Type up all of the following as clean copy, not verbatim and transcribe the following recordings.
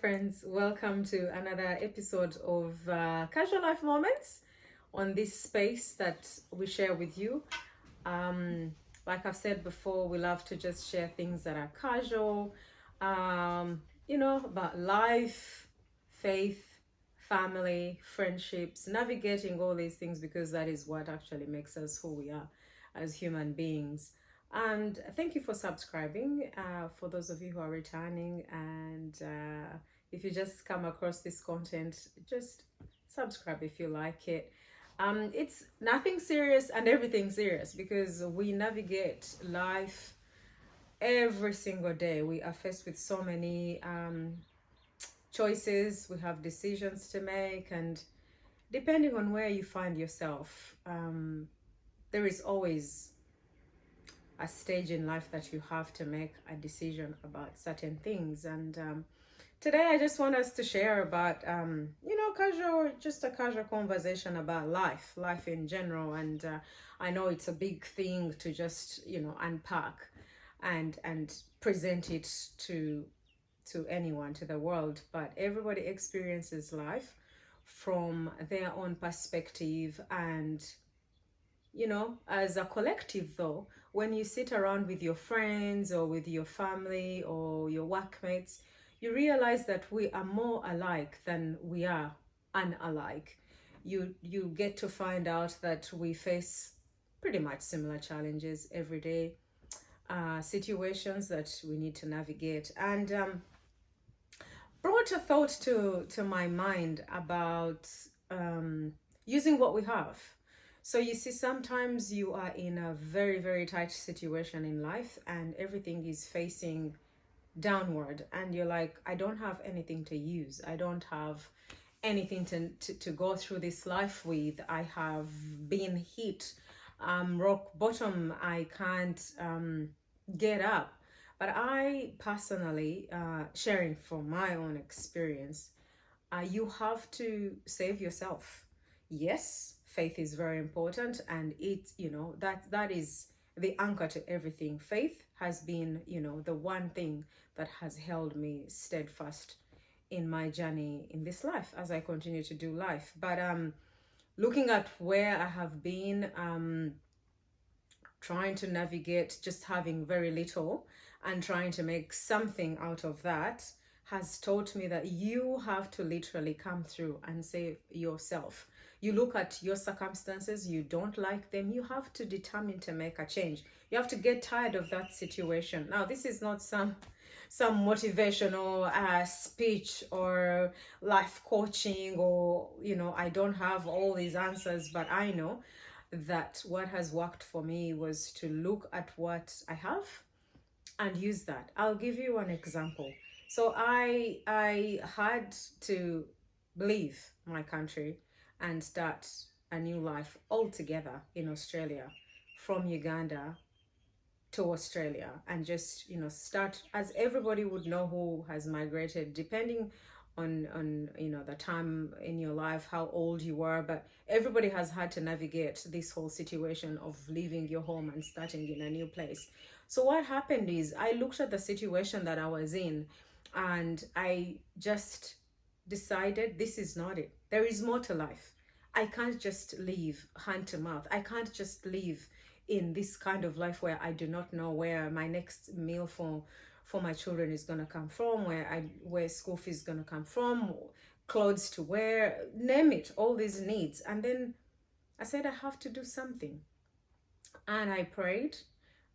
Friends, welcome to another episode of Casual Life Moments on this space that we share with you. Like I've said before, we love to just share things that are casual, about life, faith, family, friendships, navigating all these things because that is what actually makes us who we are as human beings. And thank you for subscribing for those of you who are returning. And if you just come across this content, just subscribe if you like it. It's nothing serious and everything serious because we navigate life every single day. We are faced with so many choices, we have decisions to make, and depending on where you find yourself, there is always a stage in life that you have to make a decision about certain things. And today I just want us to share about just a casual conversation about life in general. And I know it's a big thing to just unpack and present it to anyone, to the world, but everybody experiences life from their own perspective. And as a collective, though, when you sit around with your friends or with your family or your workmates, you realize that we are more alike than we are unalike. You get to find out that we face pretty much similar challenges every day, situations that we need to navigate. And brought a thought to my mind about using what we have. So you see, sometimes you are in a very, very tight situation in life and everything is facing downward, and you're like, I don't have anything to use. I don't have anything to go through this life with. I have been hit rock bottom. I can't get up. But I personally, sharing from my own experience, you have to save yourself. Yes, faith is very important, and that is the anchor to everything. Faith has been the one thing that has held me steadfast in my journey in this life as I continue to do life. But looking at where I have been, trying to navigate just having very little and trying to make something out of that has taught me that you have to literally come through and save yourself. You look at your circumstances, you don't like them, you have to determine to make a change. You have to get tired of that situation. Now, this is not some motivational speech or life coaching, or I don't have all these answers, but I know that what has worked for me was to look at what I have and use that. I'll give you an example. So I had to leave my country and start a new life altogether in Australia, from Uganda to Australia, and just start, as everybody would know who has migrated, depending on the time in your life, how old you were, but everybody has had to navigate this whole situation of leaving your home and starting in a new place. So what happened is I looked at the situation that I was in, and I just decided this is not it. There is more to life. I can't just live hand to mouth. I can't just live in this kind of life where I do not know where my next meal for my children is going to come from, where school fees is going to come from, clothes to wear, name it, all these needs. And then I said I have to do something. And I prayed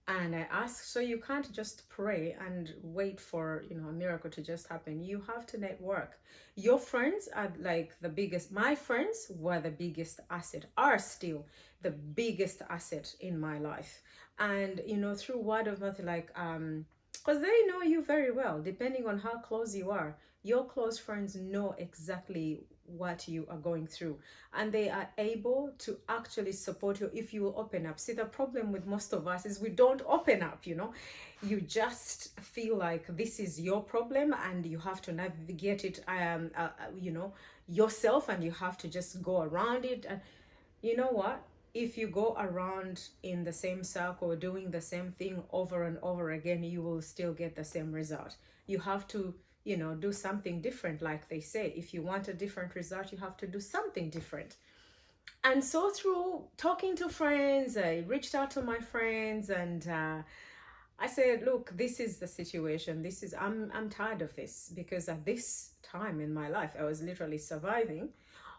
and I asked. So you can't just pray and wait for a miracle to just happen. You have to network. Your friends are like the biggest. My friends were the biggest asset, are still the biggest asset in my life. And through word of mouth, like because they know you very well, depending on how close you are. Your close friends know exactly what you are going through, and they are able to actually support you if you will open up. See, the problem with most of us is we don't open up. You just feel like this is your problem and you have to navigate it yourself, and you have to just go around it. And you know what, if you go around in the same circle doing the same thing over and over again, you will still get the same result. You have to do something different. Like they say, if you want a different result, you have to do something different. And so through talking to friends, I reached out to my friends, and I said, look, this is the situation. I'm tired of this, because at this time in my life, I was literally surviving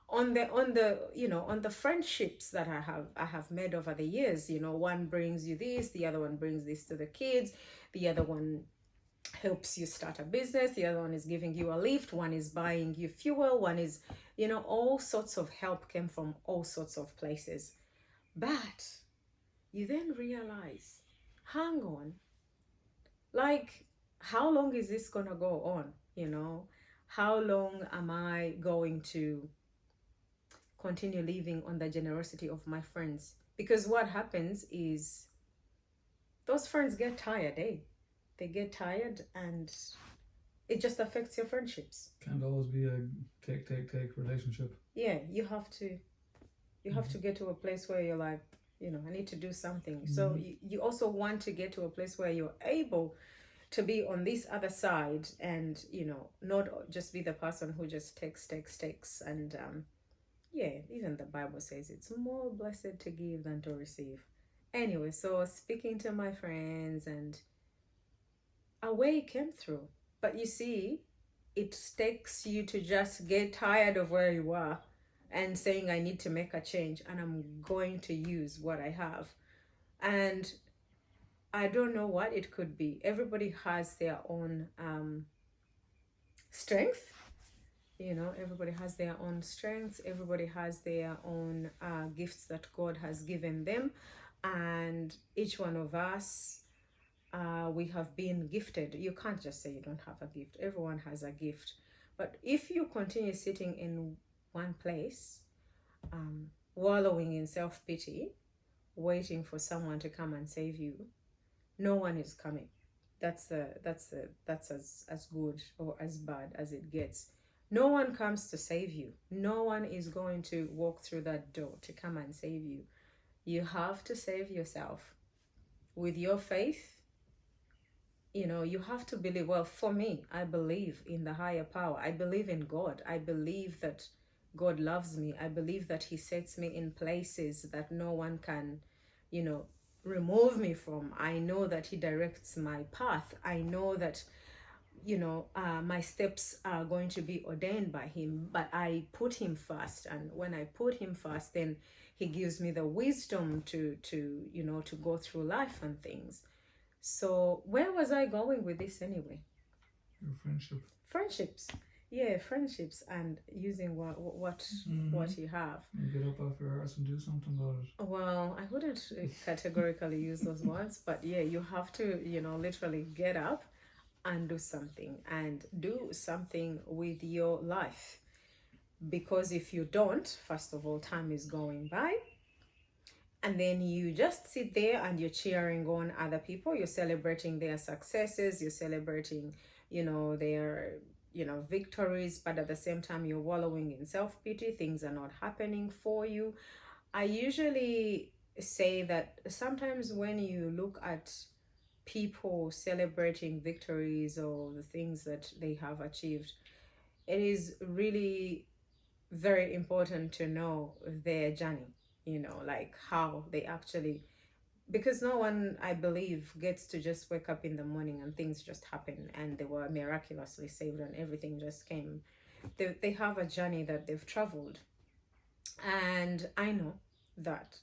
on the friendships that I have made over the years. One brings you this, the other one brings this to the kids, the other one helps you start a business, the other one is giving you a lift, one is buying you fuel, one is, all sorts of help came from all sorts of places. But you then realize, hang on, like, how long is this gonna go on? How long am I going to continue living on the generosity of my friends? Because what happens is those friends get tired, they get tired, and it just affects your friendships. Can't always be a take relationship. Yeah, you have to get to a place where you're like, I need to do something. So you also want to get to a place where you're able to be on this other side, and not just be the person who just takes. And even the Bible says it's more blessed to give than to receive. Anyway, so speaking to my friends, and a way came through. But you see, it takes you to just get tired of where you are and saying, I need to make a change, and I'm going to use what I have. And I don't know what it could be. Everybody has their own strength. Everybody has their own strengths. Everybody has their own gifts that God has given them. And each one of us, we have been gifted. You can't just say you don't have a gift. Everyone has a gift. But if you continue sitting in one place, wallowing in self-pity, waiting for someone to come and save you, no one is coming. That's as good or as bad as it gets. No one comes to save you. No one is going to walk through that door to come and save you. You have to save yourself with your faith. You have to believe. Well, for me, I believe in the higher power. I believe in God. I believe that God loves me. I believe that He sets me in places that no one can, remove me from. I know that He directs my path. I know that, my steps are going to be ordained by Him, but I put Him first. And when I put Him first, then He gives me the wisdom to go through life and things. So where was I going with this anyway? Your Friendships. Yeah, friendships, and using what you have. You get up off your arse and do something about it. Well, I wouldn't categorically use those words, but yeah, you have to, literally get up and do something, and do something with your life. Because if you don't, first of all, time is going by. And then you just sit there and you're cheering on other people. You're celebrating their successes. You're celebrating, their, victories. But at the same time, you're wallowing in self-pity. Things are not happening for you. I usually say that sometimes when you look at people celebrating victories or the things that they have achieved, it is really very important to know their journey. Like how they actually, because no one, I believe, gets to just wake up in the morning and things just happen and they were miraculously saved and everything just came. They have a journey that they've traveled. And I know that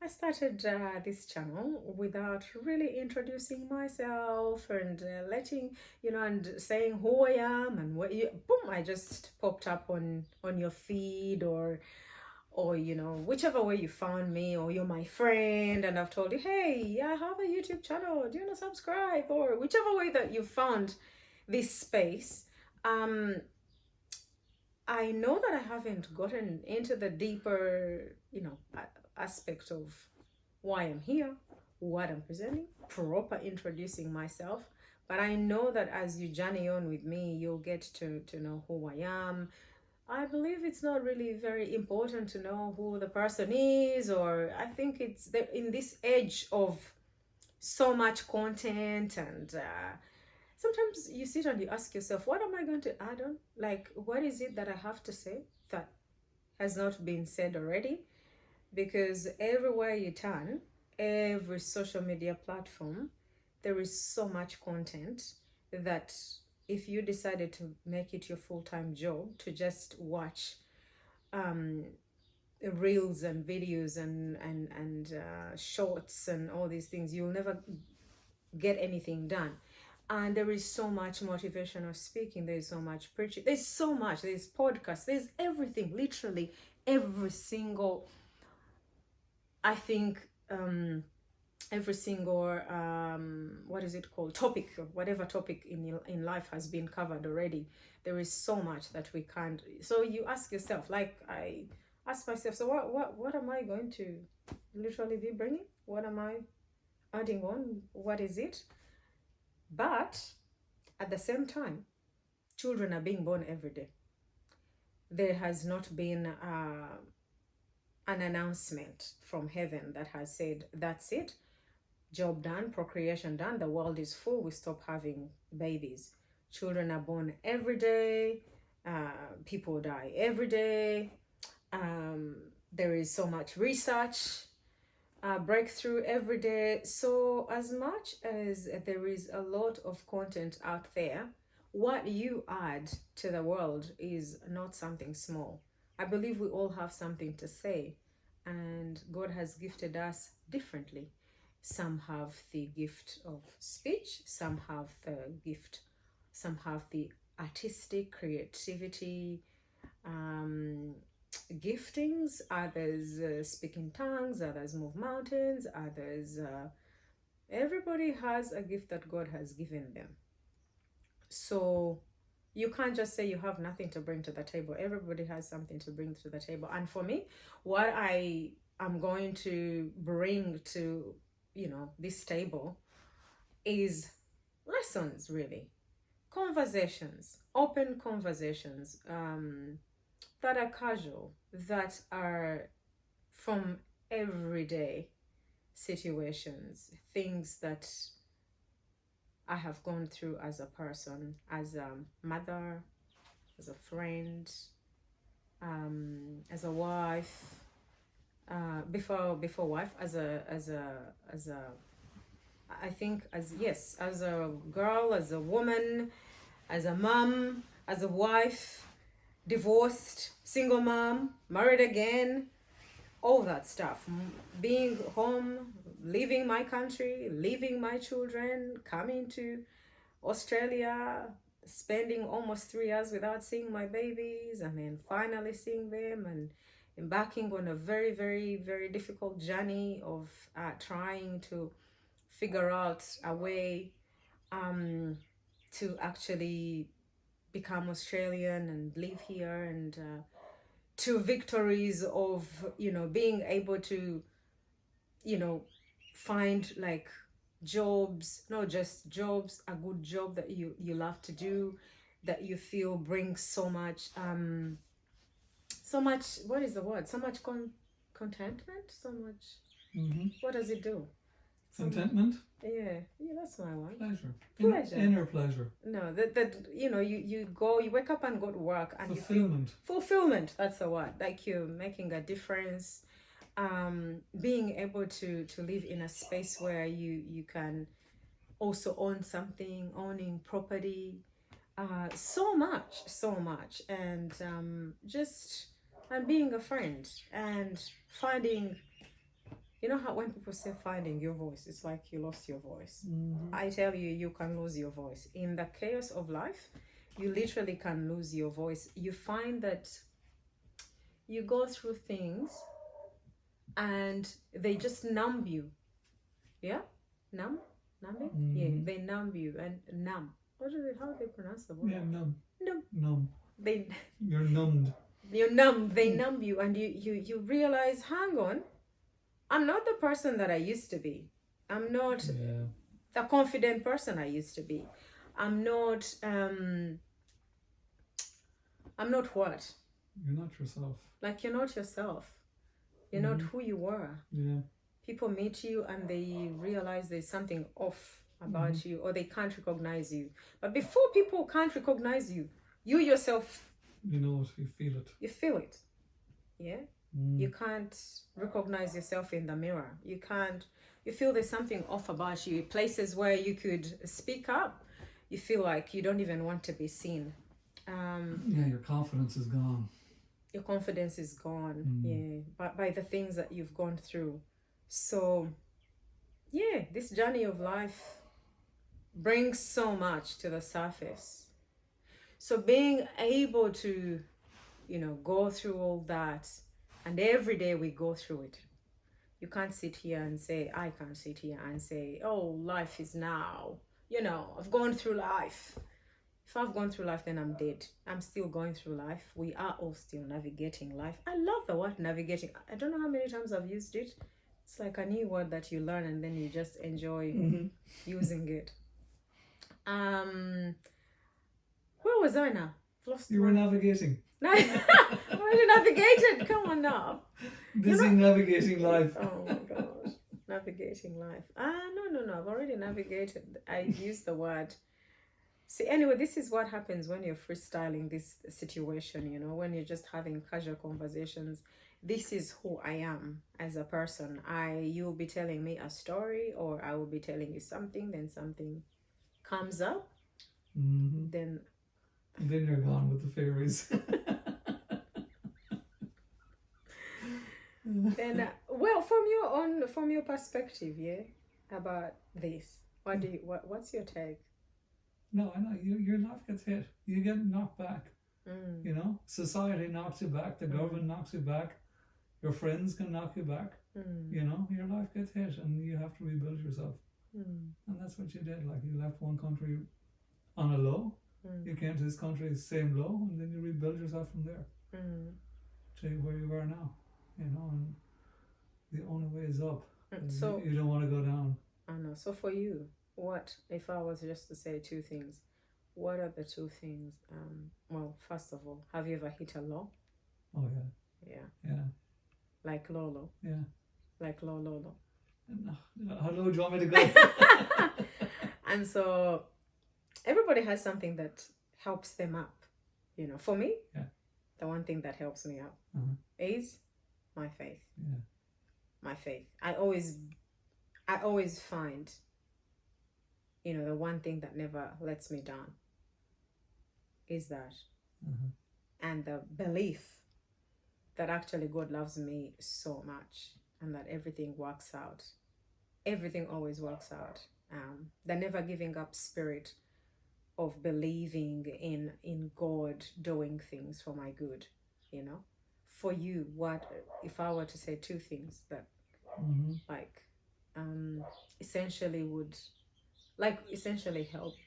I started this channel without really introducing myself and letting, and saying who I am and what boom, I just popped up on your feed, or whichever way you found me, or you're my friend and I've told you, hey, I have a YouTube channel, do you want to subscribe? Or whichever way that you found this space. I know that I haven't gotten into the deeper, aspect of why I'm here, what I'm presenting, proper introducing myself. But I know that as you journey on with me, you'll get to know who I am. I believe it's not really very important to know who the person is, or I think it's in this age of so much content and sometimes you sit and you ask yourself, what am I going to add on? Like, what is it that I have to say that has not been said already? Because everywhere you turn, every social media platform, there is so much content that if you decided to make it your full-time job to just watch reels and videos and shorts and all these things, you'll never get anything done. And there is so much motivational speaking, there's so much preaching, there's so much, there's podcasts, there's everything, literally every single, I think, every single what is it called, topic, whatever topic in life has been covered already. There is so much that we can't. So you ask yourself, like I ask myself, so what am I going to literally be bringing? What am I adding on? What is it? But at the same time, children are being born every day. There has not been an announcement from heaven that has said, that's it, job done, procreation done, the world is full, we stop having babies. Children are born every day, people die every day. There is so much research, breakthrough every day. So as much as there is a lot of content out there, what you add to the world is not something small. I believe we all have something to say, and God has gifted us differently. Some have the gift of speech, some have the artistic creativity giftings, others speak in tongues, others move mountains, others everybody has a gift that God has given them. So you can't just say you have nothing to bring to the table. Everybody has something to bring to the table. And for me, what I am going to bring to, this table is lessons, really. Conversations, open conversations that are casual, that are from everyday situations, things that I have gone through as a person, as a mother, as a friend, as a wife, before wife, as a I think as a girl, as a woman, as a mom, as a wife, divorced, single mom, married again, all that stuff. Being home, leaving my country, leaving my children, coming to Australia, spending almost 3 years without seeing my babies, and then finally seeing them, and embarking on a very, very, very difficult journey of trying to figure out a way to actually become Australian and live here, and to victories of being able to find like jobs, not just jobs, a good job that you love to do, that you feel brings so much what is the word, so much contentment, so much what does it do? Contentment? Yeah, that's my one. Pleasure. Inner pleasure. No, that you wake up and go to work and fulfillment. Fulfillment, that's the word. Like you're making a difference. Being able to live in a space where you can also own something, owning property, so much, and and being a friend and finding. You know how when people say finding your voice, it's like you lost your voice. I tell you, you can lose your voice. In the chaos of life, you literally can lose your voice. You find that you go through things and they just numb you. Yeah? Numbing? Yeah, they numb you and numb. How do they pronounce the word? Yeah, numb. Numb. You're numbed. You're numb. They numb you, and you realize, hang on, I'm not the person that I used to be. I'm not the confident person I used to be. I'm not what? You're not yourself. Like you're not yourself. You're not who you were. Yeah. People meet you and they realize there's something off about you, or they can't recognize you. But before people can't recognize you, you yourself, You know it, you feel it. you feel it. Yeah. You can't recognize yourself in the mirror. You feel there's something off about you. Places where you could speak up, you feel like you don't even want to be seen. Yeah, your confidence is gone. Your confidence is gone. Yeah. By the things that you've gone through. So, yeah, this journey of life brings so much to the surface. So being able to, go through all that, and every day we go through it. You can't sit here and say, I can't sit here and say, oh, life is now. I've gone through life. If I've gone through life, then I'm dead. I'm still going through life. We are all still navigating life. I love the word navigating. I don't know how many times I've used it. It's like a new word that you learn and then you just enjoy using it. Where was I now? You were navigating. No, I already navigated. Come on now. Busy navigating life. Oh my gosh. Navigating life. No. I've already navigated. I used the word. See, anyway, this is what happens when you're freestyling this situation, when you're just having casual conversations. This is who I am as a person. You'll be telling me a story, or I will be telling you something, then something comes up. Then you're gone with the fairies. Then, well, from your perspective, yeah, about this, what's your take? No, I know your life gets hit. You get knocked back. Society knocks you back. The government knocks you back. Your friends can knock you back. Your life gets hit, and you have to rebuild yourself. And that's what you did. Like, you left one country on a low. You came to this country same low, and then you rebuild yourself from there to where you are now. And the only way is up. So you don't want to go down. I know. So for you, what if I was just to say two things? What are the two things? Well, first of all, have you ever hit a low? Oh yeah. Yeah. Like Lolo. Yeah. Like Lolo. How low do you want me to go? And so everybody has something that helps them up. For me, the one thing that helps me up is my faith. Yeah. My faith. I always find, the one thing that never lets me down is that. And the belief that actually God loves me so much and that everything works out. Everything always works out. The never giving up spirit of believing in God doing things for my good, For you, what if I were to say two things that essentially would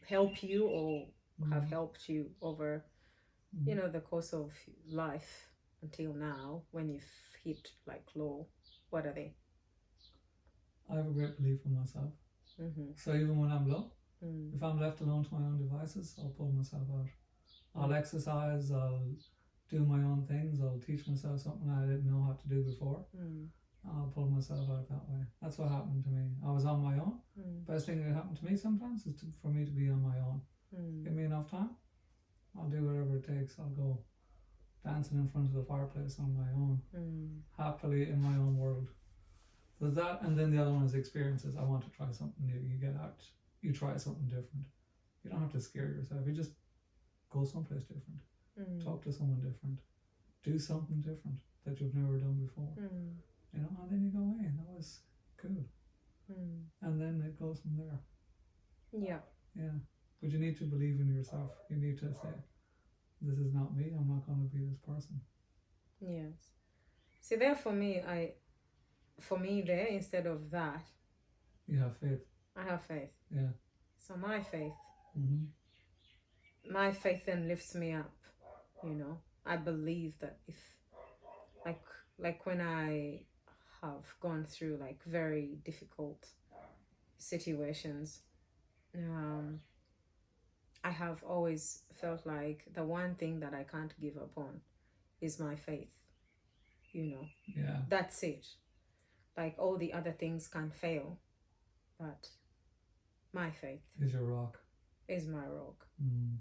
help you or have helped you over the course of life until now, when you've hit like low, what are they? I have a great belief in myself. So even when I'm low, if I'm left alone to my own devices, I'll pull myself out. I'll exercise, I'll do my own things, I'll teach myself something I didn't know how to do before. I'll pull myself out that way. That's what happened to me. I was on my own. Best thing that happened to me sometimes is for me to be on my own. Give me enough time, I'll do whatever it takes. I'll go dancing in front of the fireplace on my own, happily in my own world. There's that, and then the other one is experiences. I want to try something new. You get out, you try something different. You don't have to scare yourself. You just go someplace different, talk to someone different, do something different that you've never done before. And then you go, hey, that was cool. And then it goes from there. Yeah. But you need to believe in yourself. You need to say, this is not me. I'm not going to be this person. Yes. See, there for me there, instead of that, you have faith. I have faith. Yeah. So my faith then lifts me up. I believe that if like when I have gone through like very difficult situations, I have always felt like the one thing that I can't give up on is my faith. Yeah. That's it. Like all the other things can fail, but My faith is your rock. is my rock. Mm.